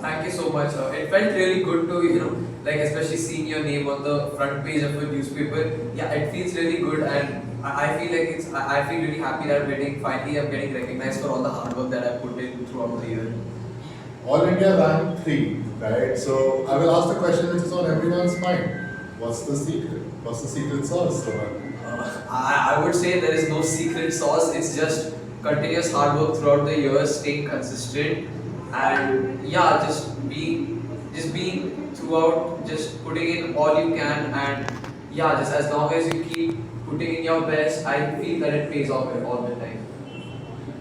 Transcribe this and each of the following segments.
Thank you so much. It felt really good to, like especially seeing your name on the front page of a newspaper. Yeah, it feels really good, and I feel like I feel really happy that I'm getting recognized for all the hard work that I put in throughout the year. All India rank 3, right? So I will ask the question which is on everyone's mind. What's the secret? What's the secret sauce, Rohan? I would say there is no secret sauce. It's just continuous hard work throughout the year, staying consistent, and yeah, just being throughout, just putting in all you can, and yeah, just as long as you keep putting in your best, I feel that it pays off all the time.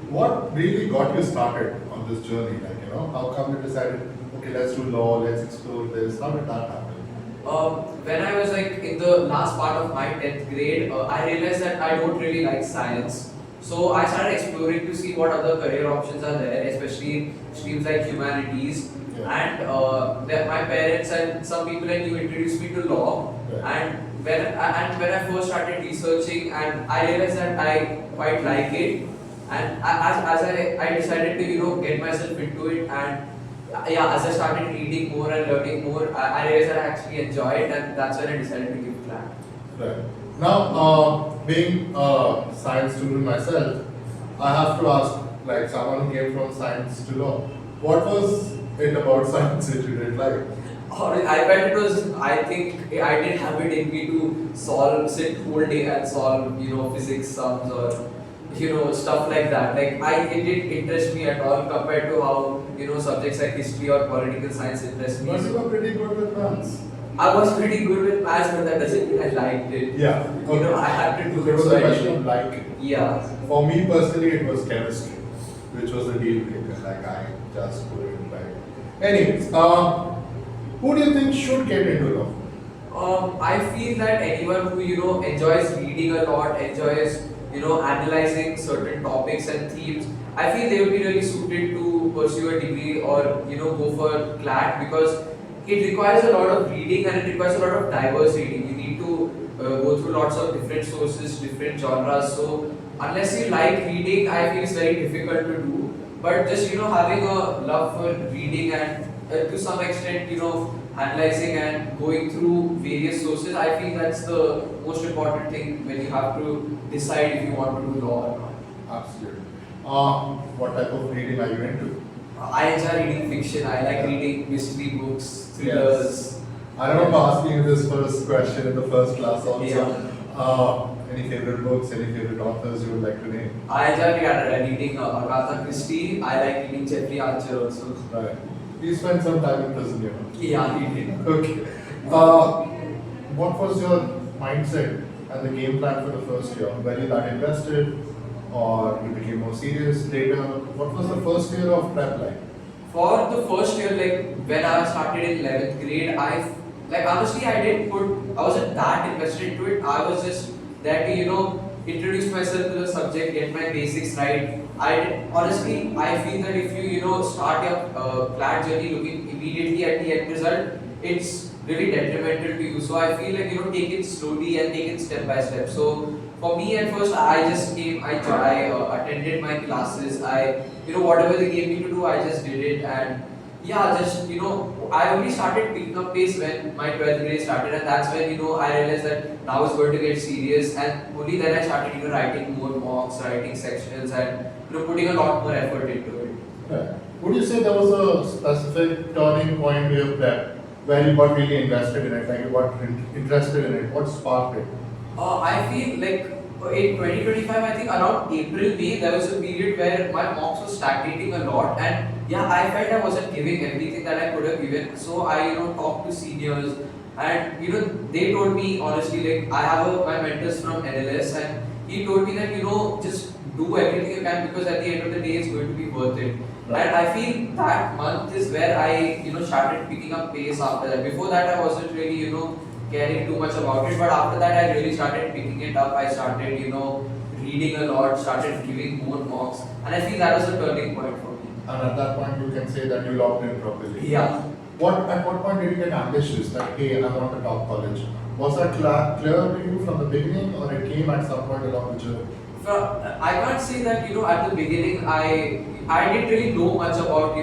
What really got you started on this journey? How come you decided, okay, let's do law, let's explore this? How did that happen? When I was like in the last part of my 10th grade, I realized that I don't really like science. So I started exploring to see what other career options are there, especially streams like humanities. Yeah. And my parents and some people I knew introduced me to law. Yeah. And when I first started researching, and I realized that I quite like it. And as I decided to get myself into it, and yeah, as I started reading more and learning more, I realized that I actually enjoy it, and that's when I decided to give CLAT. Right. Now, being a science student myself, I have to ask, like someone who came from science to law, what was it about science that you didn't like? I felt it was, I think I didn't have it in me to sit whole day and solve, physics sums or, stuff like that. It didn't interest me at all compared to how, subjects like history or political science interest me. But you were pretty good with maths. I was pretty good with maths, but that doesn't mean I liked it. Yeah. Okay. I had to do There it. was So a I question did. of like. Yeah. For me personally, it was chemistry, which was the deal breaker. Like I just couldn't like. Anyways, who do you think should get into law? I feel that anyone who enjoys reading a lot, enjoys analyzing certain topics and themes, I feel they would be really suited to pursue a degree or go for CLAT, because it requires a lot of reading and it requires a lot of diverse reading. You need to go through lots of different sources, different genres. So unless you like reading, I feel it's very difficult to do. But just having a love for reading and to some extent analyzing and going through various sources, I feel that's the most important thing when you have to decide if you want to do law or not. Absolutely. What type of reading are you into? I enjoy reading fiction. I like reading mystery books, thrillers. Yes. I remember asking you this first question in the first class also. Yeah. Any favorite books, any favorite authors you would like to name? I enjoy reading Agatha Christie. I like reading Jeffrey Archer also. Right. You spent some time in prison, Yeah, he did. Okay. What was your mindset and the game plan for the first year? Were you that invested or you became more serious later? What was the first year of prep like? For the first year, like when I started in 11th grade, honestly I wasn't that invested into it. I was just there to introduce myself to the subject, get my basics right. Honestly, I feel that if you start your CLAT journey looking immediately at the end result, it's really detrimental to you. So I feel like take it slowly and take it step by step. So for me at first, I just came, I attended my classes, whatever they gave me to do, I just did it, and yeah, I only started picking up pace when my 12th grade started, and that's when I realized that now it's going to get serious, and only then I started writing more mocks, writing sections, and putting a lot more effort into it. Right. Would you say there was a specific turning point in your prep where you got really invested in it, like you got interested in it? What sparked it? I feel like in 2025, I think around April, May, there was a period where my mocks was stagnating a lot, and yeah, I felt I wasn't giving everything that I could have given. So I, talked to seniors, and they told me honestly, like I have my mentors from NLS, and he told me that just do everything you can, because at the end of the day, it's going to be worth it. Right. And I feel that month is where I, started picking up pace after that. Before that, I wasn't really, caring too much about it, but after that I really started picking it up. I started, reading a lot, started giving more mocks, and I feel that was a turning point for me. And at that point, you can say that you locked in properly. Yeah. At what point did you get ambitious? Like, hey, I want a top college. Was that clear to you from the beginning, or it came at some point along the journey? I can't say that at the beginning I didn't really know much about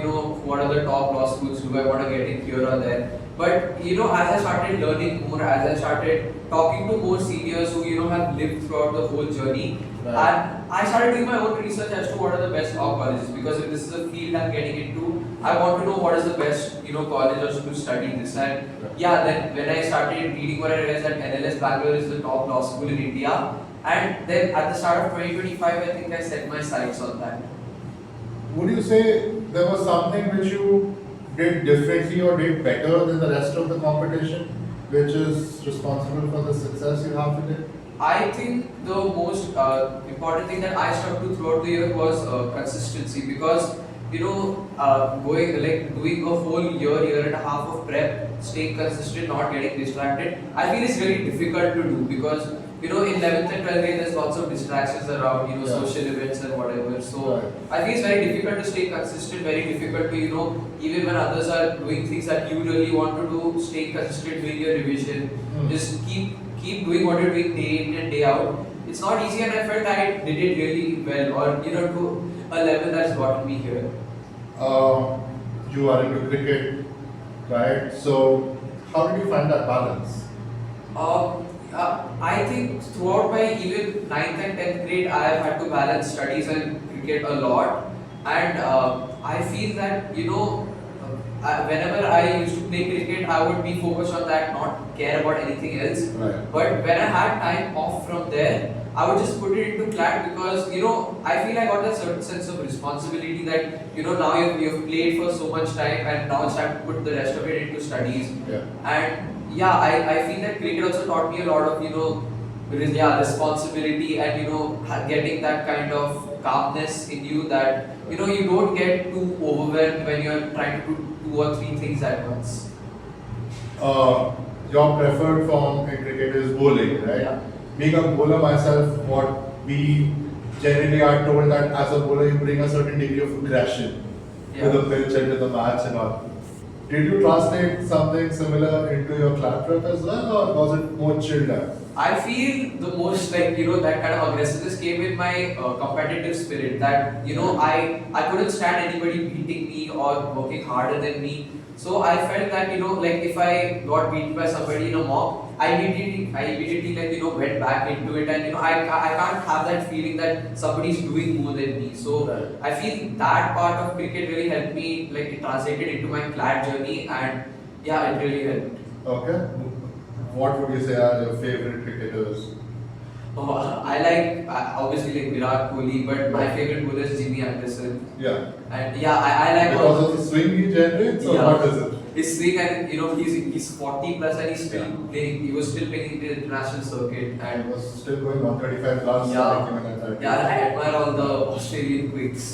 what are the top law schools, do I want to get in here or there. But as I started learning more, as I started talking to more seniors who have lived throughout the whole journey, Right. and I started doing my own research as to what are the best law colleges, because if this is a field I'm getting into, I want to know what is the best college or school to study this. And yeah, then when I started reading, what I realized that NLS Bangalore is the top law school in India. And then at the start of 2025, I think I set my sights on that. Would you say there was something which you did differently or did better than the rest of the competition, which is responsible for the success you have today? I think the most important thing that I stuck to throughout the year was consistency, because going like doing a whole year and a half of prep, staying consistent, not getting distracted, I feel it's really difficult to do, because in 11th and 12th grade there's lots of distractions around, Yeah. social events and whatever. So Right. I feel it's very difficult to stay consistent, very difficult to even when others are doing things that you really want to do, stay consistent, doing your revision, just keep doing what you're doing day in and day out. It's not easy, and I felt I did it really well, or to a level that's gotten me here. You are into cricket, right? So, how did you find that balance? I think throughout my even 9th and 10th grade, I have had to balance studies and cricket a lot, and I feel that whenever I used to play cricket, I would be focused on that, not care about anything else. Right. But when I had time off from there, I would just put it into CLAT, because I feel I got that certain sense of responsibility that now you've played for so much time, and now it's time to put the rest of it into studies. Yeah. And yeah, I feel that cricket also taught me a lot of responsibility, and getting that kind of calmness in you, that you don't get too overwhelmed when you're trying to do 2 or 3 things at once. Your preferred form in cricket is bowling, right? Yeah. Being a bowler myself, what we generally are told that as a bowler you bring a certain degree of aggression to the pitch and to the match and all. Did you translate something similar into your CLAT prep as well, or was it more chilled out? I feel the most that kind of aggressiveness came with my competitive spirit. That I couldn't stand anybody beating me or working harder than me. So I felt that like if I got beaten by somebody in a mock, I immediately like went back into it, and I can't have that feeling that somebody's doing more than me. So Right. I feel that part of cricket really helped me, like it translated into my CLAT journey, and yeah, it really helped. Okay. What would you say are your favorite cricketers? Oh, I like obviously like Virat Kohli, but my favorite bowler is Jimmy Anderson. Yeah. And yeah, I like Because of the swing he generates, or Yeah. what is it? his swing, and he's 40 plus, and he's still Yeah. playing. He was still playing in the international circuit, I and was still going 135 plus. Yeah. Given at that yeah, I age. admire all the Australian quicks.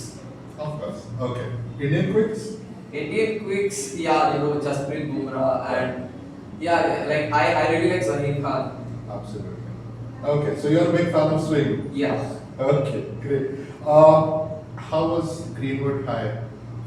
Of course. Okay. Indian quicks? Indian quicks, yeah, Jasprit Bumrah, and yeah, like I really like Zaheer Khan. Absolutely. Okay, so you're a big fan of swing. Yeah. Okay, great. How was Greenwood High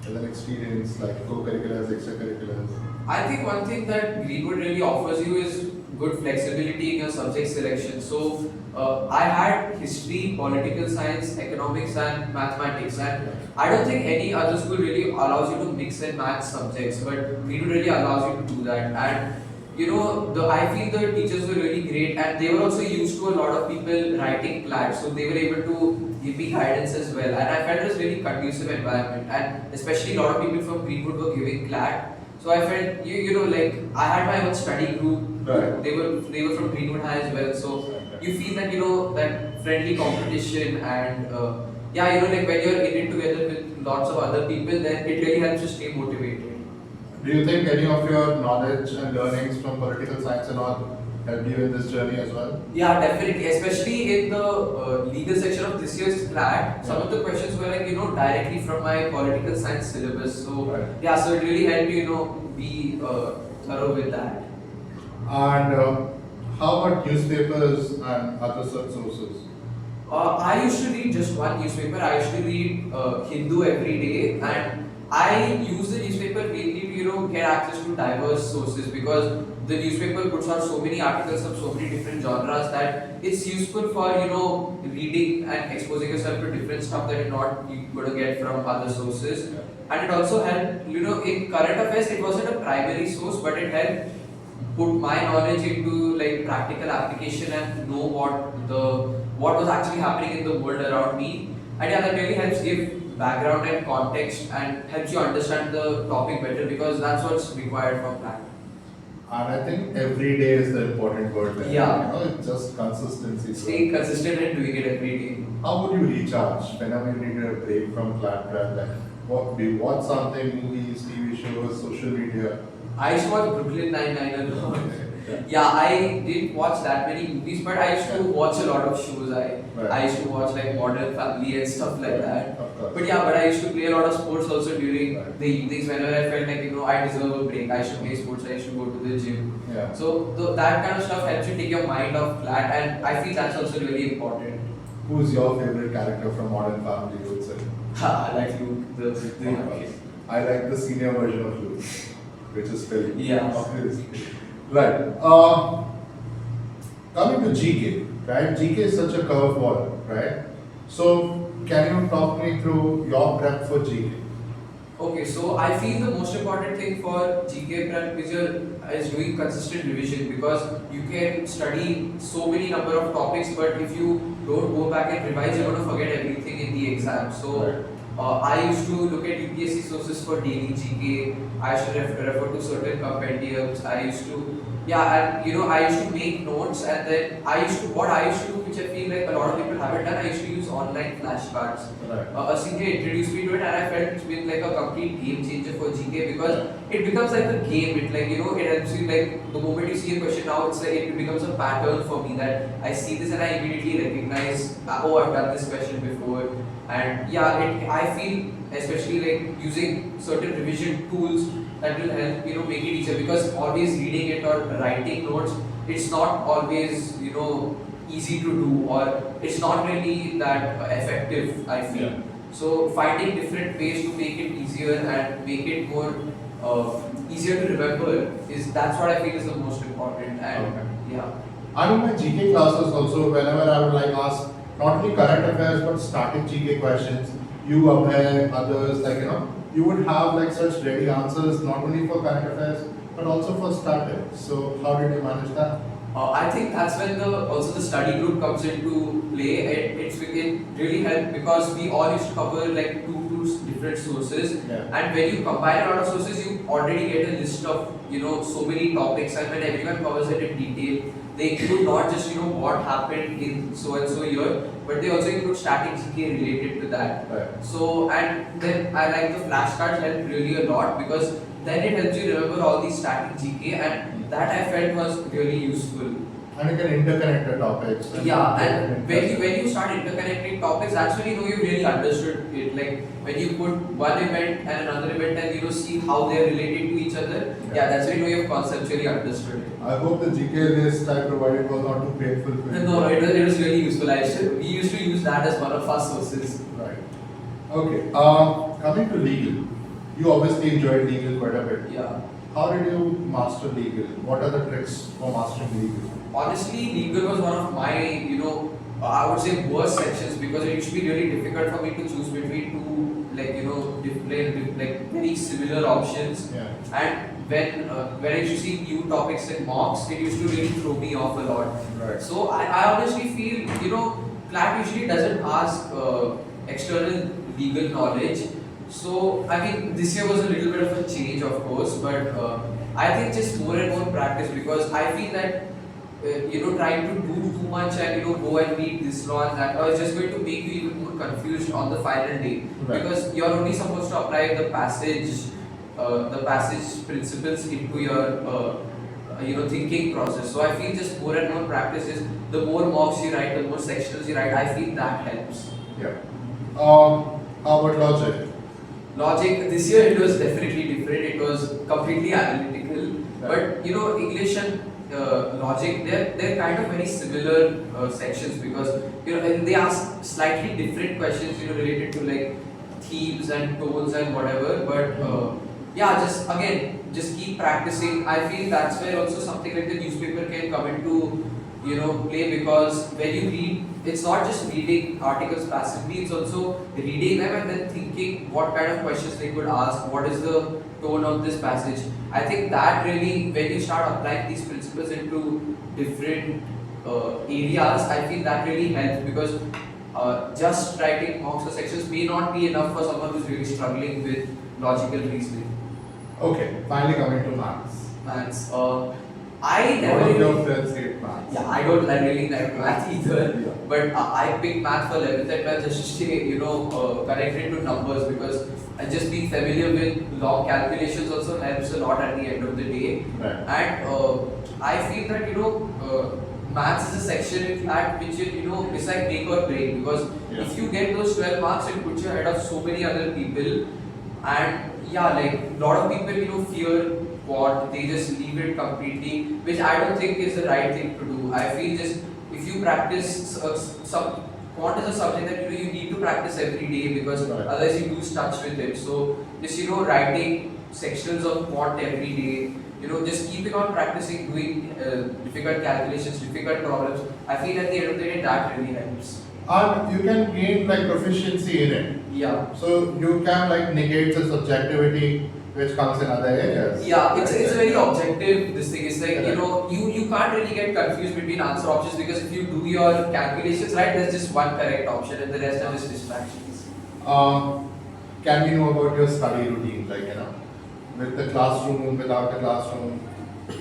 as an experience, like co-curriculars, extracurriculars? I think one thing that Greenwood really offers you is good flexibility in your subject selection. So I had history, political science, economics, and mathematics, and I don't think any other school really allows you to mix and match subjects, but Greenwood really allows you to do that. And I feel the teachers were really great, and they were also used to a lot of people writing CLAT, so they were able to give me guidance as well. And I felt it was a really conducive environment, and especially a lot of people from Greenwood were giving CLAT. So I felt like I had my own study group. Right. They were from Greenwood High as well. So you feel that that friendly competition, and like when you're in it together with lots of other people, then it really helps you stay motivated. Do you think any of your knowledge and learnings from political science and all helped you in this journey as well? Yeah, definitely. Especially in the legal section of this year's CLAT, some of the questions were like directly from my political science syllabus. So Right. yeah, so it really helped me be thorough with that. And how about newspapers and other such sources? I used to read just one newspaper. I used to read Hindu every day, and I use the newspaper mainly to get access to diverse sources, because the newspaper puts out so many articles of so many different genres that it's useful for reading and exposing yourself to different stuff that you're going to get from other sources. Yeah. And it also helped, in current affairs it wasn't a primary source, but it helped put my knowledge into like practical application and know what was actually happening in the world around me. And yeah, that really helps give background and context and helps you understand the topic better, because that's what's required for CLAT. And I think every day is the important word there. Yeah. It's just consistency. Staying consistent and doing it every day. How would you recharge whenever you need a break from CLAT prep? Like, do you watch something, movies, TV shows, social media? I used to watch Brooklyn Nine-Nine a lot. Yeah, I didn't watch that many movies, but I used to watch a lot of shows. I used to watch like Modern Family and stuff like that. But yeah, but I used to play a lot of sports also during the evenings whenever I felt like I deserve a break. I should play sports. I should go to the gym. Yeah. So that kind of stuff helps you take your mind off CLAT, and I feel that's also really important. Who's your favorite character from Modern Family, you would say? I like Luke, the I like the senior version of Luke, which is Philly. Yeah. Obviously. Right. Coming to GK, right? GK is such a curveball, right? So, can you talk me through your prep for GK? Okay, so I feel the most important thing for GK prep is doing consistent revision, because you can study so many number of topics, but if you don't go back and revise, you're going to forget everything in the exam. So I used to look at UPSC sources for daily GK. I used to refer to certain compendiums. I used to I used to make notes, and then what I used to do, which I feel like a lot of people haven't done, I used to use online flashcards. Right. A senior introduced me to it, and I felt it's been like a complete game changer for GK, because it becomes like a game. It it helps you, like the moment you see a question now, it's like it becomes a pattern for me that I see this and I immediately recognize, oh, I've done this question before. And yeah, I feel especially like using certain revision tools that will help make it easier, because always reading it or writing notes, it's not always easy to do, or it's not really that effective, I feel. Yeah. So finding different ways to make it easier and make it more easier to remember, that's what I feel is the most important. And Okay. yeah. And in my GK classes also, whenever I would like ask not only current affairs but static GK questions, you, Abhay, others, you would have like such ready answers not only for current affairs but also for static. So how did you manage that? I think that's when also the study group comes into play. It really helped, because we all used to cover like two different sources, Yeah. and when you combine a lot of sources, you already get a list of so many topics, and when everyone covers it in detail, they include not just what happened in so and so year, but they also include static GK related to that. Right. So, and then I like the flashcards help really a lot, because then it helps you remember all these static GK, and that I felt was really useful. And you can interconnect the topics. Yeah, and when you start interconnecting topics, that's when you really understood it. Like when you put one event and another event and see how they're related to each other. Yeah, that's when you have conceptually understood it. I hope the GK list I provided was not too painful for you. No, it was really useful. We used to use that as one of our sources. Right. Okay. Coming to legal, you obviously enjoyed legal quite a bit. Yeah. How did you master legal? What are the tricks for mastering legal? Honestly, legal was one of my, I would say worst sections, because it used to be really difficult for me to choose between two, different, very similar options. Yeah. And when I used to see new topics in mocks, it used to really throw me off a lot. Right. So I honestly feel, CLAT usually doesn't ask external legal knowledge. So I mean, this year was a little bit of a change, of course, but I think just more and more practice, because I feel that trying to do too much and go and read this law and that law is just going to make you even more confused on the final day. Right. Because you're only supposed to apply the passage principles into your thinking process. So I feel just more and more practice is, the more mocks you write, the more sectionals you write, I feel that helps. Yeah. How about logic? Logic, this year it was definitely different. It was completely analytical. Right. But English and logic, they're kind of very similar sections, because and they ask slightly different questions related to like themes and tones and whatever. But yeah, just keep practicing. I feel that's where also something like the newspaper can come into play, because when you read, it's not just reading articles passively, it's also reading them and then thinking what kind of questions they could ask, what is the tone of this passage. I think that really, when you start applying these principles into different areas, I feel that really helps, because just writing mocks or sections may not be enough for someone who's really struggling with logical reasoning. Okay, finally coming to maths. Maths. I One never of really. your friends hate maths. Yeah, I don't really like math either. Yeah. But I picked math for 11th and 12th just to stay, connected to numbers, because I just being familiar with long calculations also helps a lot at the end of the day. Right. And I feel that maths is a section in CLAT which is like make or break, because Yeah. if you get those 12 marks, it puts you ahead of so many other people. And yeah, like a lot of people fear what, they just leave it completely, which I don't think is the right thing to do. I feel just if you practice some quant is a subject that you need to practice every day, because Right. otherwise you lose touch with it. So just writing sections of quant every day, just keeping on practicing doing difficult calculations, difficult problems. I feel at the end of the day that really helps. And you can gain like proficiency in it. Yeah. So you can like negate the subjectivity which comes in other areas. Yeah, it's a very objective. This thing is like Correct. you can't really get confused between answer options, because if you do your calculations right, there's just one correct option and the rest are just distractions. Can we know about your study routine, like with the classroom, without the classroom?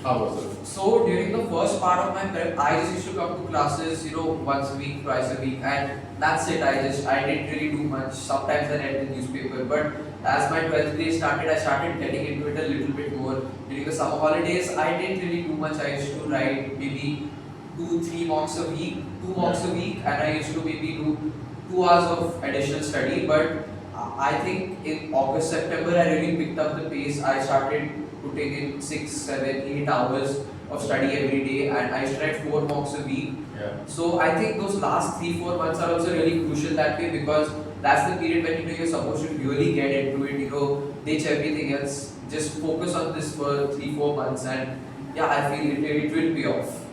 How was it? So during the first part of my prep, I just used to come to classes, once a week, twice a week, and that's it. I didn't really do much. Sometimes I read the newspaper, but as my 12th grade started, I started getting into it a little bit more. During the summer holidays, I didn't really do much. I used to write maybe 2-3 mocks a week, 2 mocks a week, and I used to maybe do 2 hours of additional study. But I think in August, September, I really picked up the pace. I started putting in 6, 7, 8 hours of study every day, and I used to write 4 mocks a week. Yeah. So I think those last 3-4 months are also really crucial that way, because that's the period when you're supposed to really get into it, ditch everything else, just focus on this for 3-4 months, and yeah, I feel it will pay off.